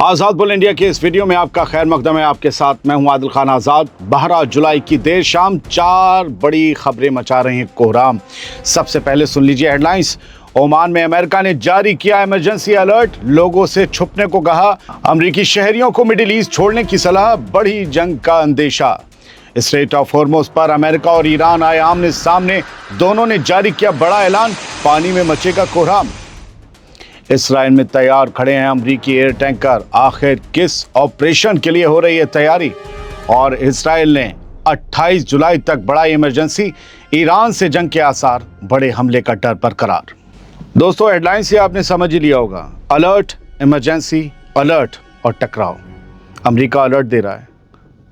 आज़ाद bull India के इस video में आपका खैर मकदम है। आपके साथ मैं हूं आदिल खान आज़ाद। 12 जुलाई की देर शाम 4 बड़ी खबरें मचा रही हैं कोहराम। सबसे पहले सुन लीजिए हेडलाइंस। ओमान में अमेरिका ने जारी किया इमरजेंसी अलर्ट, लोगों से छुपने को कहा। अमरीकी शहरियों को मिडिल ईस्ट छोड़ने की सलाह, बढ़ी जंग का अंदेशा। स्ट्रेट ऑफ हॉर्मुज़ पर अमेरिका और ईरान आए आमने सामने, दोनों ने जारी किया बड़ा ऐलान, पानी में मचेगा कोहराम। इसराइल में तैयार खड़े हैं अमरीकी एयर टैंकर, आखिर किस ऑपरेशन के लिए हो रही है तैयारी? और इसराइल ने 28 जुलाई तक बढ़ाई इमरजेंसी, ईरान से जंग के आसार, बड़े हमले का डर बरकरार। दोस्तों, हेडलाइन से आपने समझ ही लिया होगा, अलर्ट, इमरजेंसी, अलर्ट और टकराव। अमेरिका अलर्ट दे रहा है,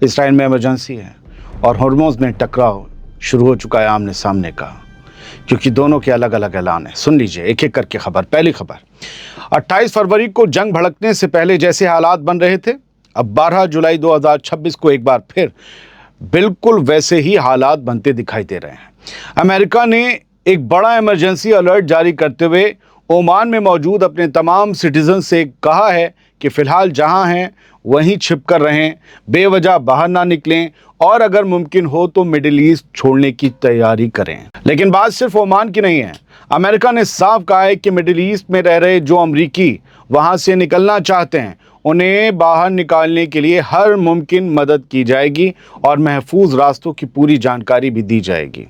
इसराइल में इमरजेंसी है और हॉर्मुज़ में टकराव शुरू हो चुका है आमने सामने का, क्योंकि दोनों के अलग अलग ऐलान है। सुन लीजिए एक एक करके खबर। पहली खबर, 28 फरवरी को जंग भड़कने से पहले जैसे हालात बन रहे थे, अब 12 जुलाई 2026 को एक बार फिर बिल्कुल वैसे ही हालात बनते दिखाई दे रहे हैं। अमेरिका ने एक बड़ा इमरजेंसी अलर्ट जारी करते हुए ओमान में मौजूद अपने तमाम सिटीजन से कहा है कि फिलहाल जहां हैं वहीं छिपकर रहें, बेवजह बाहर ना निकलें और अगर मुमकिन हो तो मिडिल ईस्ट छोड़ने की तैयारी करें। लेकिन बात सिर्फ ओमान की नहीं है। अमेरिका ने साफ कहा है कि मिडिल ईस्ट में रह रहे जो अमरीकी वहां से निकलना चाहते हैं, उन्हें बाहर निकालने के लिए हर मुमकिन मदद की जाएगी और महफूज रास्तों की पूरी जानकारी भी दी जाएगी।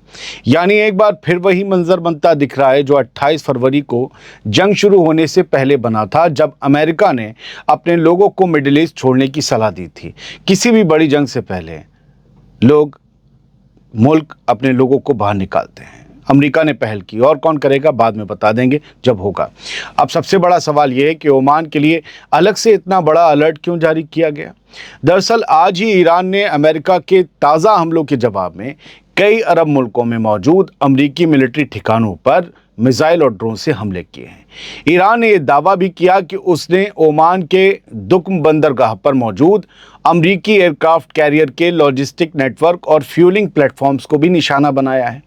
यानी एक बार फिर वही मंजर बनता दिख रहा है जो 28 फरवरी को जंग शुरू होने से पहले बना था, जब अमेरिका ने अपने लोगों को मिडिल ईस्ट छोड़ने की सलाह दी थी। किसी भी बड़ी जंग से पहले मुल्क अपने लोगों को बाहर निकालते हैं। अमेरिका ने पहल की, और कौन करेगा बाद में बता देंगे जब होगा। अब सबसे बड़ा सवाल यह है कि ओमान के लिए अलग से इतना बड़ा अलर्ट क्यों जारी किया गया? दरअसल आज ही ईरान ने अमेरिका के ताज़ा हमलों के जवाब में कई अरब मुल्कों में मौजूद अमरीकी मिलिट्री ठिकानों पर मिसाइल और ड्रोन से हमले किए हैं। ईरान ने यह दावा भी किया कि उसने ओमान के दुक्म बंदरगाह पर मौजूद अमरीकी एयरक्राफ्ट कैरियर के लॉजिस्टिक नेटवर्क और फ्यूलिंग प्लेटफॉर्म्स को भी निशाना बनाया है।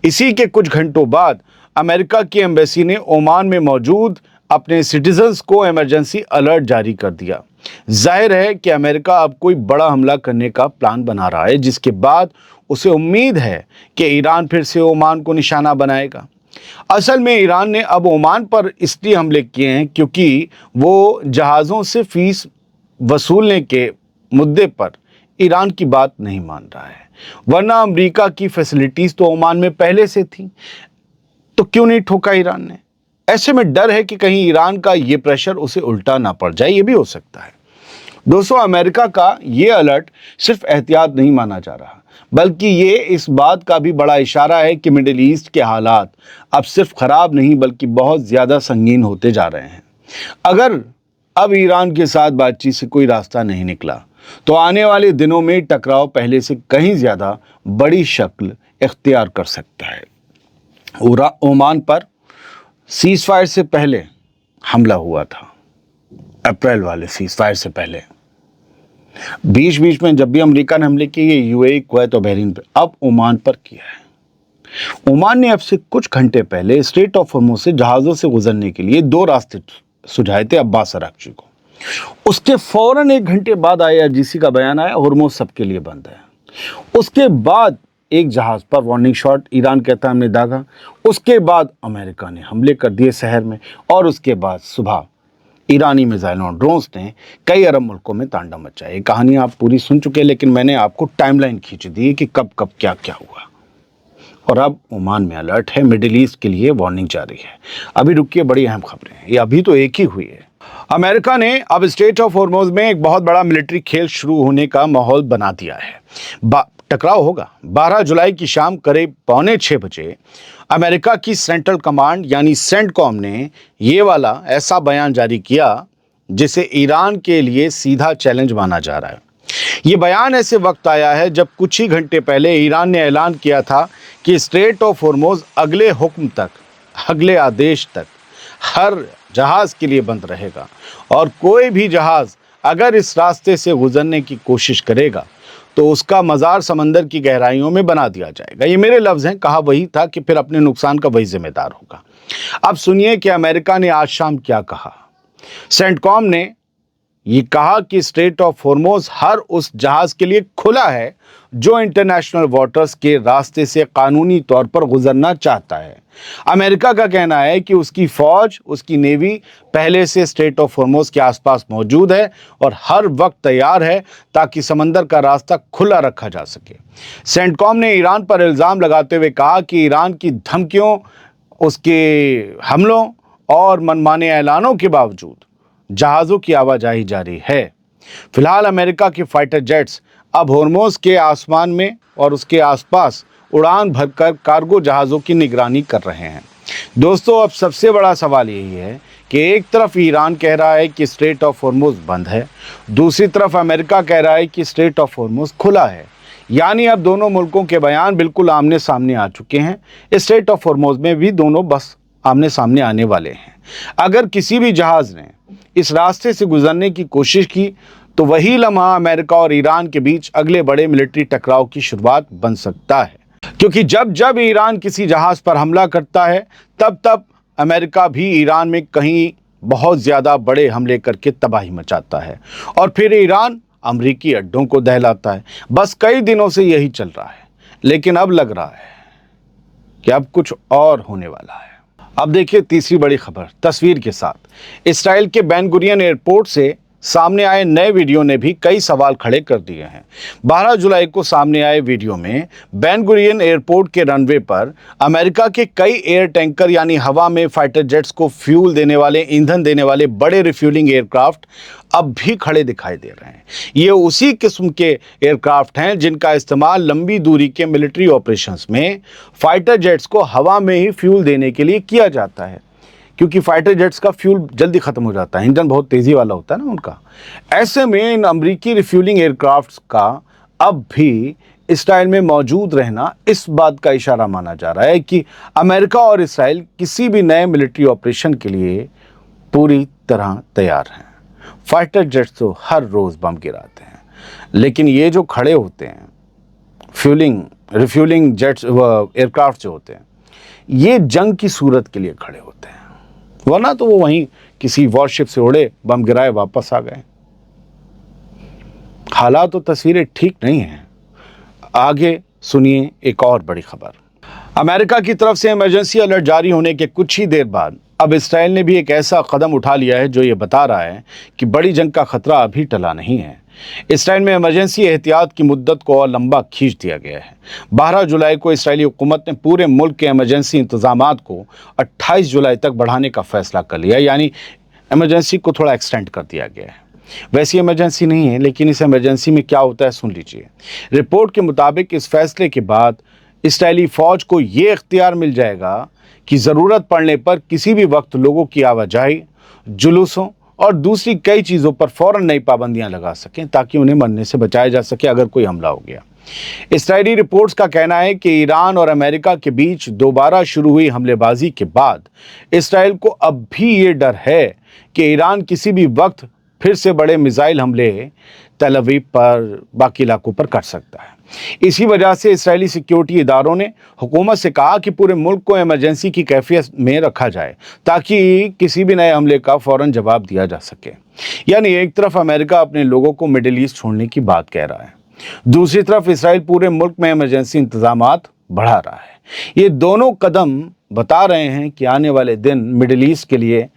इसी के कुछ घंटों बाद अमेरिका की एम्बेसी ने ओमान में मौजूद अपने सिटीजन्स को इमरजेंसी अलर्ट जारी कर दिया। जाहिर है कि अमेरिका अब कोई बड़ा हमला करने का प्लान बना रहा है, जिसके बाद उसे उम्मीद है कि ईरान फिर से ओमान को निशाना बनाएगा। असल में ईरान ने अब ओमान पर इसलिए हमले किए हैं क्योंकि वो जहाज़ों से फीस वसूलने के मुद्दे पर ईरान की बात नहीं मान रहा है, वरना अमेरिका की फैसिलिटीज़ तो ओमान में पहले से थी, तो क्यों नहीं ठोका ईरान ने? ऐसे में डर है कि कहीं ईरान का ये प्रेशर उसे उल्टा ना पड़ जाए, ये भी हो सकता है। दोस्तों, अमेरिका का ये अलर्ट सिर्फ एहतियात नहीं माना जा रहा, बल्कि ये इस बात का भी बड़ा इशारा है कि मिडिल ईस्ट के हालात अब सिर्फ ख़राब नहीं बल्कि बहुत ज़्यादा संगीन होते जा रहे हैं। अगर अब ईरान के साथ बातचीत से कोई रास्ता नहीं निकला तो आने वाले दिनों में टकराव पहले से कहीं ज़्यादा बड़ी शक्ल इख्तियार कर सकता है। ओमान पर सीज़ फायर से पहले हमला हुआ था, अप्रैल वाले सीज़ फायर से पहले। बीच बीच में जब भी अमेरिका ने हमले किए, यूएई, कुवैत और बहरीन पर, अब ओमान पर किया है। ओमान ने अब से कुछ घंटे पहले स्ट्रेट ऑफ हॉर्मुज़ से जहाज़ों से गुजरने के लिए 2 रास्ते सुझाए थे अब्बास अराक्ची को। उसके फौरन 1 घंटे बाद आईआरजीसी का बयान आया, हॉर्मुज़ सबके लिए बंद है। उसके बाद एक जहाज़ पर वार्निंग शॉट ईरान कहता हमने दागा। उसके बाद अमेरिका ने हमले कर दिए शहर में, और उसके बाद सुबह ईरानी मिसाइलों और ड्रोन्स ने कई अरब मुल्कों में तांडव मचाया। ये कहानी आप पूरी सुन चुके हैं, लेकिन मैंने आपको टाइमलाइन खींच दी है कि कब कब क्या क्या हुआ। और अब ओमान में अलर्ट है, मिडिल ईस्ट के लिए वार्निंग जारी है। अभी रुकिए, बड़ी अहम खबरें हैं, ये अभी तो एक ही हुई है। अमेरिका ने अब स्ट्रेट ऑफ हॉर्मुज़ में एक बहुत बड़ा मिलिट्री खेल शुरू होने का माहौल बना दिया है। टकराव होगा 12 जुलाई की शाम करीब 5:45 बजे। अमेरिका की सेंट्रल कमांड यानी सेंटकॉम ने ये वाला ऐसा बयान जारी किया जिसे ईरान के लिए सीधा चैलेंज माना जा रहा है। ये बयान ऐसे वक्त आया है जब कुछ ही घंटे पहले ईरान ने ऐलान किया था कि स्ट्रेट ऑफ हॉर्मुज़ अगले हुक्म तक, अगले आदेश तक हर जहाज़ के लिए बंद रहेगा, और कोई भी जहाज़ अगर इस रास्ते से गुजरने की कोशिश करेगा तो उसका मज़ार समंदर की गहराइयों में बना दिया जाएगा। ये मेरे लफ्ज़ हैं, कहा वही था कि फिर अपने नुकसान का वही जिम्मेदार होगा। अब सुनिए कि अमेरिका ने आज शाम क्या कहा। सेंटकॉम ने ये कहा कि स्ट्रेट ऑफ हॉर्मोज हर उस जहाज के लिए खुला है जो इंटरनेशनल वाटर्स के रास्ते से कानूनी तौर पर गुजरना चाहता है। अमेरिका का कहना है कि उसकी फौज, उसकी नेवी पहले से स्ट्रेट ऑफ हॉर्मोज के आसपास मौजूद है और हर वक्त तैयार है ताकि समंदर का रास्ता खुला रखा जा सके। सेंटकॉम ने ईरान पर इल्ज़ाम लगाते हुए कहा कि ईरान की धमकियों, उसके हमलों और मनमाने ऐलानों के बावजूद जहाज़ों की आवाजाही जारी है। फिलहाल अमेरिका के फाइटर जेट्स अब हॉर्मोज के आसमान में और उसके आसपास उड़ान भरकर कार्गो जहाज़ों की निगरानी कर रहे हैं। दोस्तों, अब सबसे बड़ा सवाल यही है कि एक तरफ ईरान कह रहा है कि स्ट्रेट ऑफ हॉर्मोज बंद है, दूसरी तरफ अमेरिका कह रहा है कि स्ट्रेट ऑफ हॉर्मोज खुला है। यानी अब दोनों मुल्कों के बयान बिल्कुल आमने सामने आ चुके हैं। स्ट्रेट ऑफ हॉर्मोज में भी दोनों बस आमने सामने आने वाले हैं। अगर किसी भी जहाज़ ने इस रास्ते से गुजरने की कोशिश की तो वही लम्हा अमेरिका और ईरान के बीच अगले बड़े मिलिट्री टकराव की शुरुआत बन सकता है, क्योंकि जब जब ईरान किसी जहाज़ पर हमला करता है तब तब अमेरिका भी ईरान में कहीं बहुत ज़्यादा बड़े हमले करके तबाही मचाता है और फिर ईरान अमरीकी अड्डों को दहलाता है। बस कई दिनों से यही चल रहा है, लेकिन अब लग रहा है कि अब कुछ और होने वाला है। अब देखिए तीसरी बड़ी खबर तस्वीर के साथ। इस्राएल के बेन गुरियन एयरपोर्ट से सामने आए नए वीडियो ने भी कई सवाल खड़े कर दिए हैं। 12 जुलाई को सामने आए वीडियो में बेन गुरियन एयरपोर्ट के रनवे पर अमेरिका के कई एयर टैंकर यानी हवा में फाइटर जेट्स को फ्यूल देने वाले, ईंधन देने वाले बड़े रिफ्यूलिंग एयरक्राफ्ट अब भी खड़े दिखाई दे रहे हैं। ये उसी किस्म के एयरक्राफ्ट हैं जिनका इस्तेमाल लंबी दूरी के मिलिट्री ऑपरेशंस में फाइटर जेट्स को हवा में ही फ्यूल देने के लिए किया जाता है, क्योंकि फाइटर जेट्स का फ्यूल जल्दी ख़त्म हो जाता है, इंजन बहुत तेज़ी वाला होता है ना उनका। ऐसे में इन अमरीकी रिफ्यूलिंग एयरक्राफ्ट्स का अब भी इसराइल में मौजूद रहना इस बात का इशारा माना जा रहा है कि अमेरिका और इसराइल किसी भी नए मिलिट्री ऑपरेशन के लिए पूरी तरह तैयार हैं। फाइटर जेट्स तो हर रोज़ बम गिराते हैं, लेकिन ये जो खड़े होते हैं रिफ्यूलिंग जेट्स एयरक्राफ्ट जो होते हैं, ये जंग की सूरत के लिए खड़े होते हैं, वरना तो वो वहीं किसी वॉरशिप से उड़े, बम गिराए, वापस आ गए। हालात और तस्वीरें ठीक नहीं हैं। आगे सुनिए एक और बड़ी खबर। अमेरिका की तरफ से इमरजेंसी अलर्ट जारी होने के कुछ ही देर बाद अब इसराइल ने भी एक ऐसा कदम उठा लिया है जो ये बता रहा है कि बड़ी जंग का खतरा अभी टला नहीं है। इसराइल में इमरजेंसी एहतियात की मुद्दत को और लंबा खींच दिया गया है। 12 जुलाई को इसराइली हुकूमत ने पूरे मुल्क के इमरजेंसी इंतजामात को 28 जुलाई तक बढ़ाने का फैसला कर लिया, यानी इमरजेंसी को थोड़ा एक्सटेंड कर दिया गया है। वैसी इमरजेंसी नहीं है, लेकिन इस इमरजेंसी में क्या होता है सुन लीजिए। रिपोर्ट के मुताबिक इस फैसले के बाद इसराइली फ़ौज को ये इख्तियार मिल जाएगा कि ज़रूरत पड़ने पर किसी भी वक्त लोगों की आवाजाही, जुलूसों और दूसरी कई चीज़ों पर फ़ौरन नई पाबंदियां लगा सकें, ताकि उन्हें मरने से बचाया जा सके अगर कोई हमला हो गया। इसराइली रिपोर्ट्स का कहना है कि ईरान और अमेरिका के बीच दोबारा शुरू हुई हमलेबाजी के बाद इसराइल को अब भी ये डर है कि ईरान किसी भी वक्त फिर से बड़े मिसाइल हमले तेल अवीव पर, बाकी इलाकों पर कर सकता है। इसी वजह से इस्राएली सिक्योरिटी इदारों ने हुकूमत से कहा कि पूरे मुल्क को इमरजेंसी की कैफियत में रखा जाए, ताकि किसी भी नए हमले का फ़ौरन जवाब दिया जा सके। यानी एक तरफ अमेरिका अपने लोगों को मिडिल ईस्ट छोड़ने की बात कह रहा है, दूसरी तरफ इसराइल पूरे मुल्क में इमरजेंसी इंतजामात बढ़ा रहा है। ये दोनों कदम बता रहे हैं कि आने वाले दिन मिडिल ईस्ट के लिए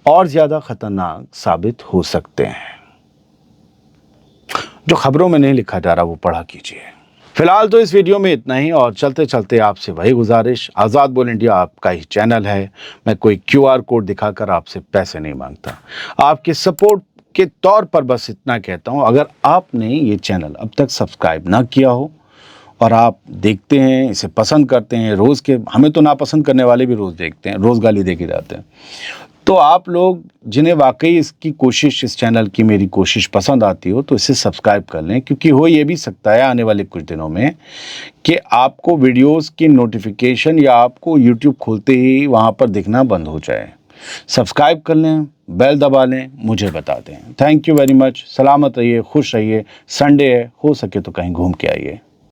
और ज़्यादा ख़तरनाक साबित हो सकते हैं। जो खबरों में नहीं लिखा जा रहा वो पढ़ा कीजिए। फिलहाल तो इस वीडियो में इतना ही, और चलते चलते आपसे वही गुजारिश, आज़ाद बोल इंडिया आपका ही चैनल है। मैं कोई QR कोड दिखाकर आपसे पैसे नहीं मांगता, आपके सपोर्ट के तौर पर बस इतना कहता हूँ, अगर आपने ये चैनल अब तक सब्सक्राइब ना किया हो और आप देखते हैं, इसे पसंद करते हैं, रोज़ के, हमें तो नापसंद करने वाले भी रोज़ देखते हैं, रोज़ गाली दे के जाते हैं, तो आप लोग जिन्हें वाकई इसकी कोशिश, इस चैनल की मेरी कोशिश पसंद आती हो, तो इसे सब्सक्राइब कर लें, क्योंकि हो ये भी सकता है आने वाले कुछ दिनों में कि आपको वीडियोस की नोटिफिकेशन या आपको YouTube खोलते ही वहाँ पर दिखना बंद हो जाए। सब्सक्राइब कर लें, बेल दबा लें, मुझे बता दें। Thank you very much. सलामत रहिए, खुश रहिए। संडे है, हो सके तो कहीं घूम के आइए।